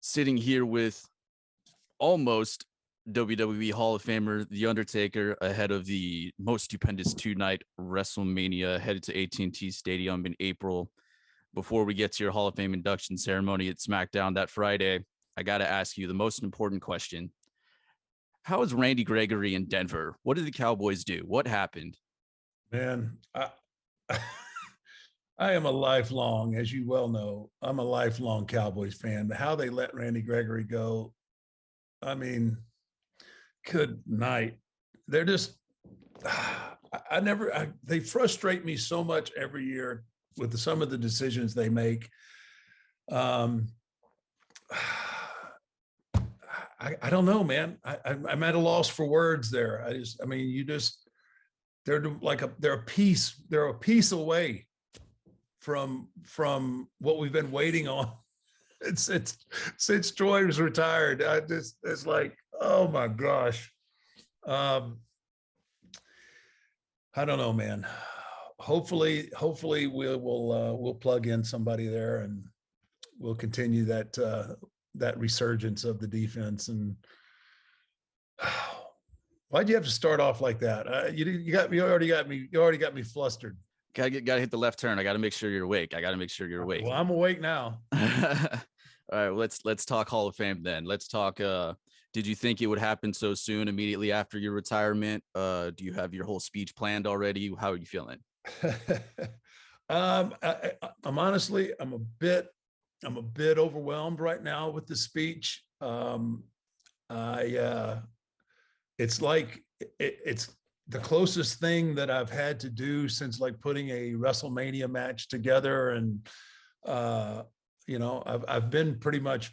sitting here with almost WWE Hall of Famer, The Undertaker, ahead of the most stupendous two-night WrestleMania headed to AT&T Stadium in April. Before we get to your Hall of Fame induction ceremony at SmackDown that Friday, I got to ask you the most important question. How is Randy Gregory in Denver? What did the Cowboys do? What happened? Man, I am a lifelong, as you well know, I'm a lifelong Cowboys fan. But how they let Randy Gregory go, I mean, good night. They're just, they frustrate me so much every year with some of the decisions they make. I don't know, man. I'm at a loss for words there. They're a piece away from what we've been waiting on since Troy was retired. It's like, oh my gosh. I don't know, man. Hopefully we'll plug in somebody there and we'll continue that resurgence of the defense. And why'd you have to start off like that? You already got me flustered. Gotta hit the left turn. I gotta make sure you're awake. Well, I'm awake now. All right, let's talk Hall of Fame then. Let's talk. Did you think it would happen so soon, immediately after your retirement? Do you have your whole speech planned already? How are you feeling? I'm honestly, I'm a bit overwhelmed right now with the speech. It's like it's the closest thing that I've had to do since like putting a WrestleMania match together. And, I've been pretty much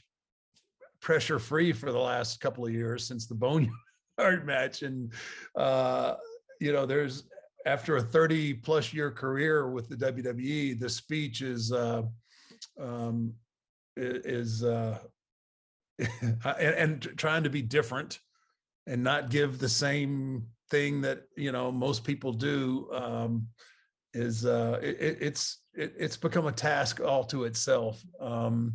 pressure free for the last couple of years since the Boneyard match. And, there's, after a 30 plus year career with the WWE, the speech is and trying to be different and not give the same thing that most people do it's become a task all to itself. And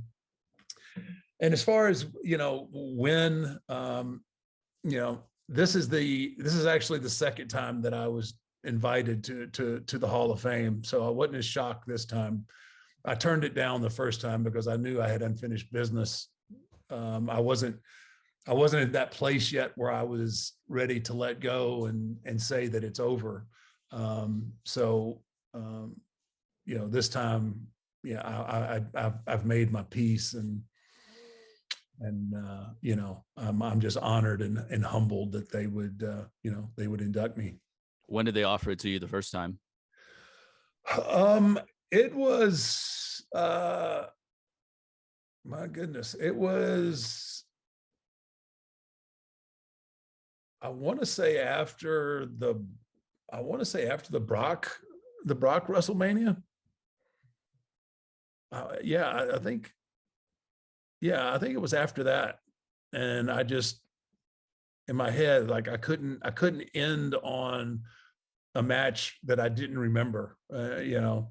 as far as when this is actually the second time that I was invited to the Hall of Fame, so I wasn't as shocked this time. I turned it down the first time because I knew I had unfinished business. I wasn't at that place yet where I was ready to let go and say that it's over. This time, I've made my peace, and I'm just honored and humbled that they would induct me. When did they offer it to you the first time? It was my goodness. It was, I want to say after the Brock WrestleMania. I think it was after that. And I just, in my head, like I couldn't end on a match that I didn't remember. I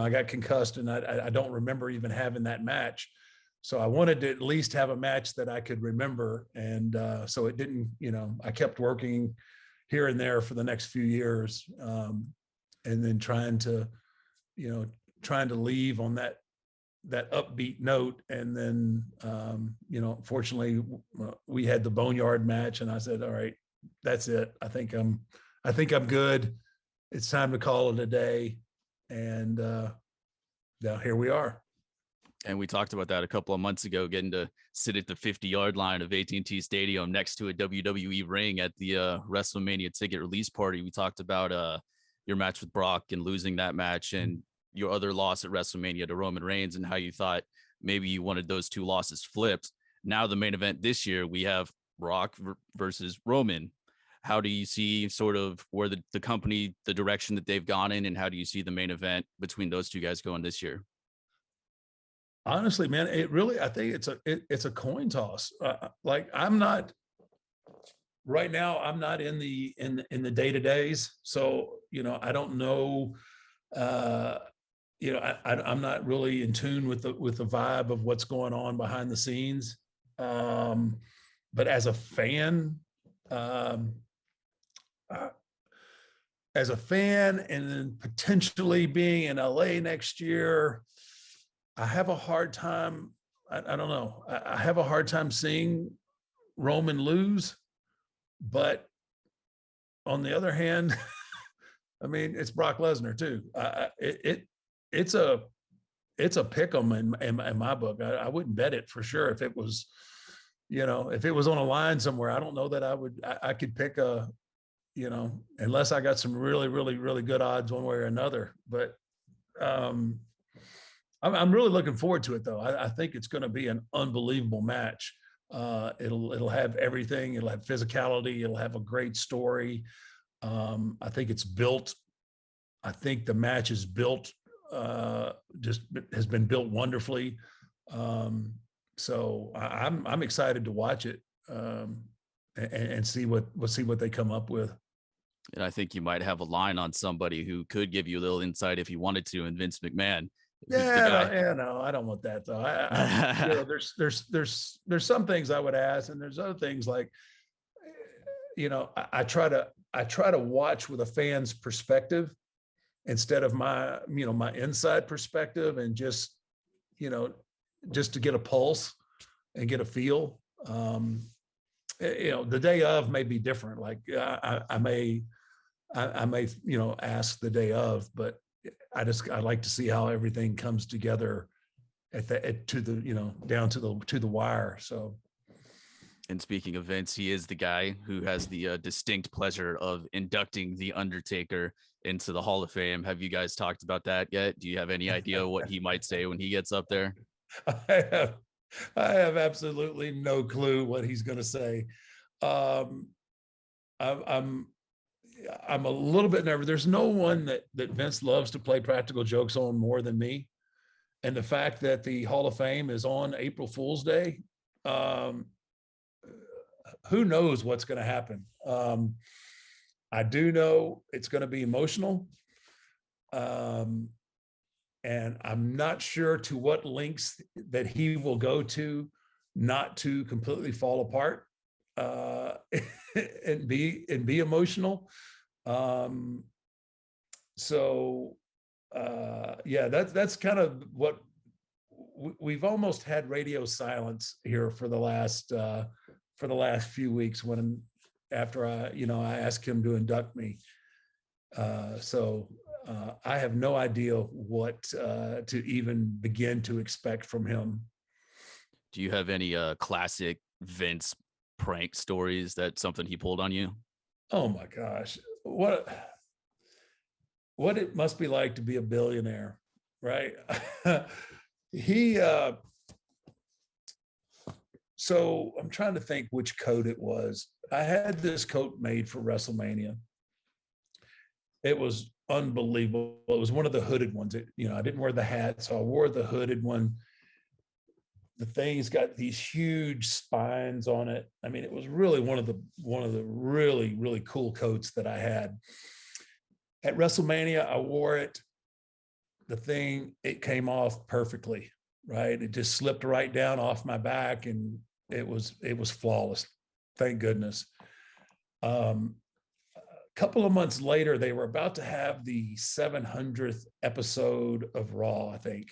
got concussed and I don't remember even having that match. So I wanted to at least have a match that I could remember. And so it didn't, I kept working here and there for the next few years. And then trying to leave on that upbeat note. And then, fortunately we had the Boneyard match and I said, all right, that's it. I think I'm good. It's time to call it a day. And now here we are. And we talked about that a couple of months ago, getting to sit at the 50-yard line of AT&T Stadium next to a WWE ring at the WrestleMania ticket release party. We talked about your match with Brock and losing that match, and your other loss at WrestleMania to Roman Reigns, and how you thought maybe you wanted those two losses flipped. Now the main event this year, we have Brock versus Roman. How do you see sort of where the company, the direction that they've gone in, and how do you see the main event between those two guys going this year? Honestly, man, I think it's a coin toss. I'm not right now. I'm not in the day-to-days. So, I don't know I'm not really in tune with the vibe of what's going on behind the scenes. But as a fan, um, uh, and then potentially being in LA next year, I have a hard time. I don't know. I have a hard time seeing Roman lose, but on the other hand, I mean, it's Brock Lesnar too. It's a pick 'em in my book. I wouldn't bet it for sure if it was, if it was on a line somewhere. I don't know that I could pick unless I got some really, really, really good odds one way or another. But I'm really looking forward to it, though. I think it's going to be an unbelievable match. It'll have everything. It'll have physicality. It'll have a great story. I think it's built. I think the match is built. Just has been built wonderfully. So I'm excited to watch it and see what they come up with. And I think you might have a line on somebody who could give you a little insight if you wanted to, and Vince McMahon. No, I don't want that though. There's some things I would ask, and there's other things like, I try to watch with a fan's perspective instead of my inside perspective, and just to get a pulse and get a feel. The day of may be different. Like I may ask the day of, but I like to see how everything comes together down to the wire. So. And speaking of Vince, he is the guy who has the distinct pleasure of inducting the Undertaker into the Hall of Fame. Have you guys talked about that yet? Do you have any idea what he might say when he gets up there? I have absolutely no clue what he's going to say. I'm a little bit nervous. There's no one that Vince loves to play practical jokes on more than me. And the fact that the Hall of Fame is on April Fool's Day, who knows what's going to happen. I do know it's going to be emotional. And I'm not sure to what lengths that he will go to not to completely fall apart and be emotional. That's kind of what we've almost had radio silence here for the last few weeks after I asked him to induct me. I have no idea what to even begin to expect from him. Do you have any classic Vince prank stories? That something he pulled on you? Oh my gosh. What it must be like to be a billionaire, right? So I'm trying to think which coat it was. I had this coat made for WrestleMania. It was unbelievable. It was one of the hooded ones. I didn't wear the hat, so I wore the hooded one. The thing's got these huge spines on it. I mean, it was really one of the really, really cool coats that I had. At WrestleMania, I wore it. It came off perfectly, right? It just slipped right down off my back, and it was flawless. Thank goodness. A couple of months later, they were about to have the 700th episode of Raw, I think.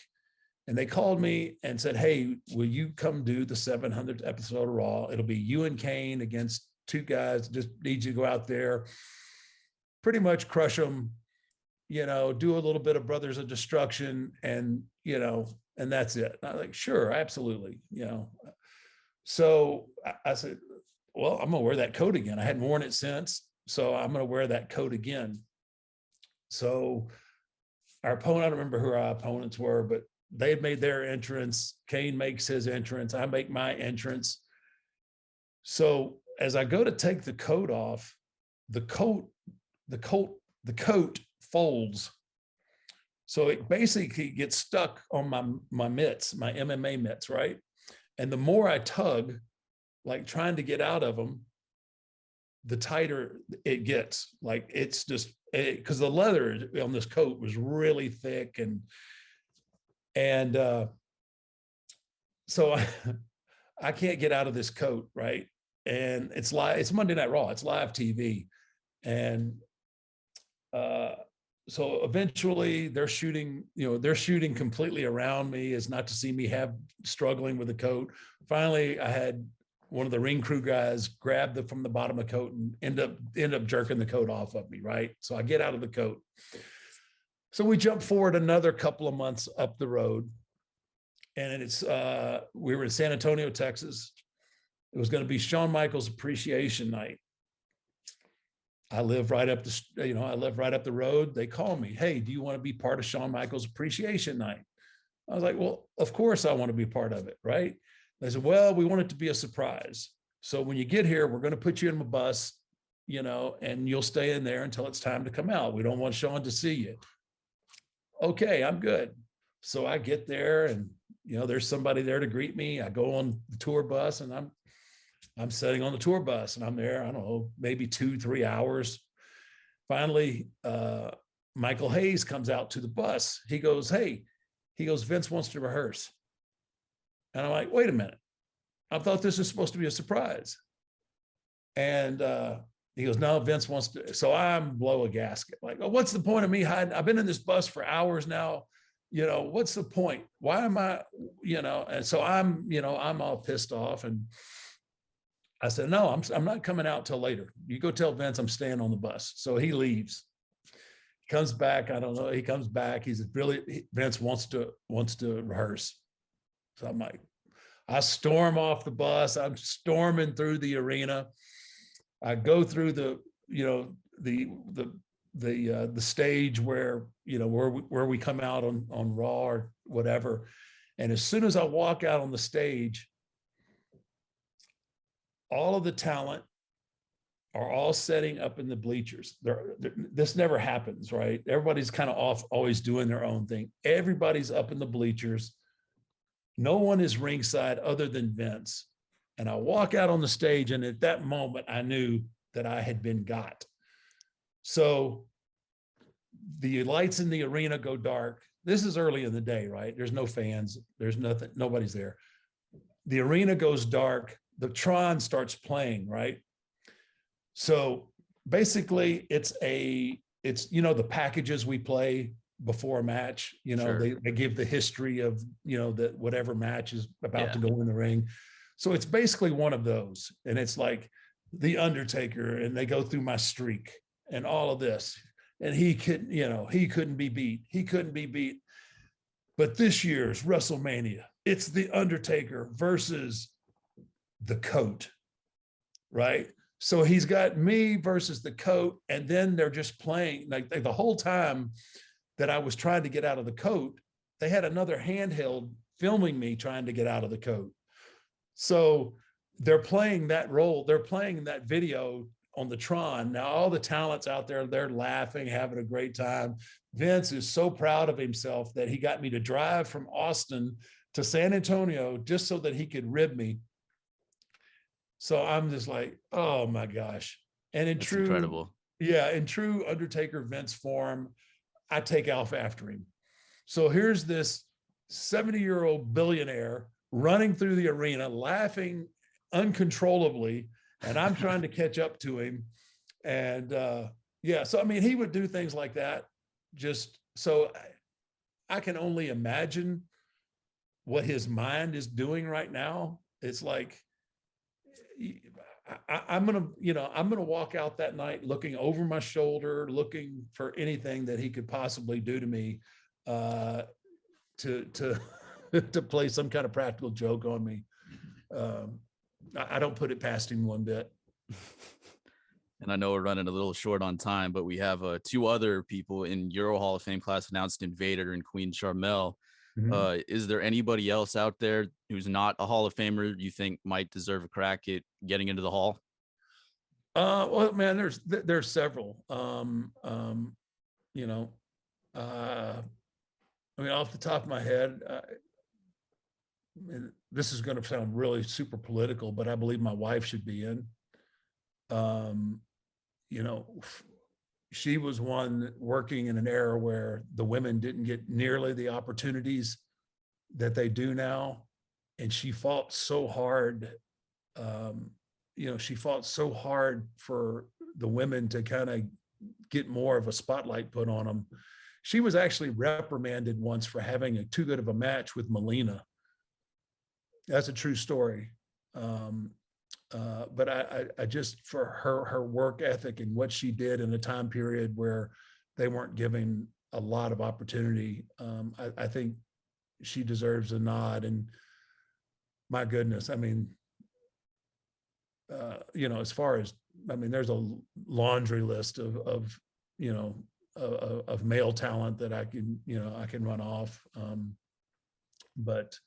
And they called me and said, "Hey, will you come do the 700th episode of Raw? It'll be you and Kane against two guys. Just need you to go out there, pretty much crush them, do a little bit of Brothers of Destruction, and that's it." And I was like, "Sure, absolutely." So I said, "Well, I'm going to wear that coat again." I hadn't worn it since, so I'm going to wear that coat again. So our opponent, I don't remember who our opponents were, but they had made their entrance. Kane makes his entrance. I make my entrance. So as I go to take the coat off, the coat folds. So it basically gets stuck on my mitts, my MMA mitts, right? And the more I tug, like trying to get out of them, the tighter it gets. Like it's just, because the leather on this coat was really thick, and And so I can't get out of this coat, right? And it's live, it's Monday Night Raw, it's live TV. And so eventually they're shooting, they're shooting completely around me, as not to see me struggling with the coat. Finally, I had one of the ring crew guys grab from the bottom of the coat and end up jerking the coat off of me, right? So I get out of the coat. So we jump forward another couple of months up the road, and we were in San Antonio, Texas. It was going to be Shawn Michaels Appreciation Night. I live right up the road. They call me, hey, do you want to be part of Shawn Michaels Appreciation Night? I was like, well, of course I want to be part of it, right? They said, well, we want it to be a surprise. So when you get here, we're going to put you in a bus, and you'll stay in there until it's time to come out. We don't want Shawn to see you. Okay, I'm good. So I get there, and there's somebody there to greet me. I go on the tour bus, and I'm sitting on the tour bus, and I'm there, I don't know, maybe 2-3 hours. Finally, Michael Hayes comes out to the bus. He goes, Vince wants to rehearse. And I'm like, wait a minute. I thought this was supposed to be a surprise. And he goes, no, Vince wants to. So I'm blow a gasket. Like, oh, what's the point of me hiding? I've been in this bus for hours now. What's the point? Why am I, and so I'm all pissed off. And I said, no, I'm not coming out till later. You go tell Vince I'm staying on the bus. So he leaves. He comes back. I don't know. He comes back. He said, Vince wants to rehearse. So I'm like, I storm off the bus. I'm storming through the arena. I go through the stage where we come out on Raw or whatever. And as soon as I walk out on the stage, all of the talent are all setting up in the bleachers. This never happens, right? Everybody's kind of off, always doing their own thing. Everybody's up in the bleachers. No one is ringside other than Vince. And I walk out on the stage, and at that moment, I knew that I had been got. So the lights in the arena go dark. This is early in the day, right? There's no fans. There's nothing. Nobody's there. The arena goes dark. The Tron starts playing, right? So basically, it's the packages we play before a match. Sure. They give the history of that whatever match is about to go in the ring. So it's basically one of those, and it's like the Undertaker, and they go through my streak and all of this, and he couldn't be beat. He couldn't be beat. But this year's WrestleMania, it's the Undertaker versus the coat, right? So he's got me versus the coat, and then they're just playing like the whole time that I was trying to get out of the coat, they had another handheld filming me trying to get out of the coat. So they're playing that role. They're playing that video on the Tron. Now, all the talents out there, they're laughing, having a great time. Vince is so proud of himself that he got me to drive from Austin to San Antonio just so that he could rib me. So I'm just like, oh my gosh. And in true Undertaker Vince form, I take off after him. So here's this 70-year-old billionaire running through the arena, laughing uncontrollably, and I'm trying to catch up to him. And so I mean, he would do things like that. Just so I can only imagine what his mind is doing right now. It's like I'm gonna walk out that night looking over my shoulder, looking for anything that he could possibly do to me, to play some kind of practical joke on me. I don't put it past him one bit. And I know we're running a little short on time, but we have two other people in Euro Hall of Fame class announced, in Vader and Queen Charmel. Mm-hmm. Is there anybody else out there who's not a Hall of Famer you think might deserve a crack at getting into the Hall? Well, man, there's several. I mean, off the top of my head, this is going to sound really super political, but I believe my wife should be in. She was one working in an era where the women didn't get nearly the opportunities that they do now. And she fought so hard. She fought so hard for the women to kind of get more of a spotlight put on them. She was actually reprimanded once for having too good of a match with Melina. That's a true story. But I just, for her work ethic and what she did in a time period where they weren't giving a lot of opportunity, I think she deserves a nod. And my goodness, I mean, as far as, there's a laundry list of male talent that I can run off. But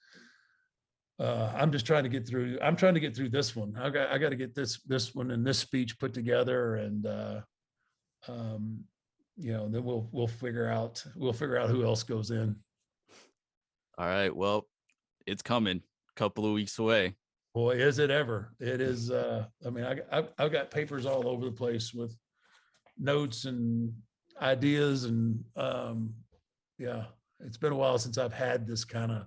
I'm just trying to get through. I'm trying to get through this one. I got to get this one and this speech put together, and then we'll figure out who else goes in. All right. Well, it's coming. A couple of weeks away. Boy, is it ever. It is. I've got papers all over the place with notes and ideas, and it's been a while since I've had this kind of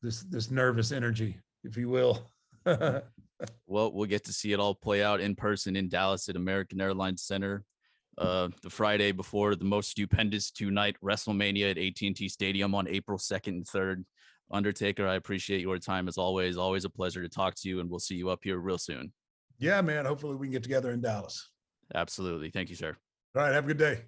this nervous energy, if you will. Well, we'll get to see it all play out in person in Dallas at American Airlines Center the Friday before the most stupendous two-night WrestleMania at AT&T Stadium on April 2nd and 3rd. Undertaker, I appreciate your time as always. Always a pleasure to talk to you, and we'll see you up here real soon. Yeah, man. Hopefully we can get together in Dallas. Absolutely. Thank you, sir. All right. Have a good day.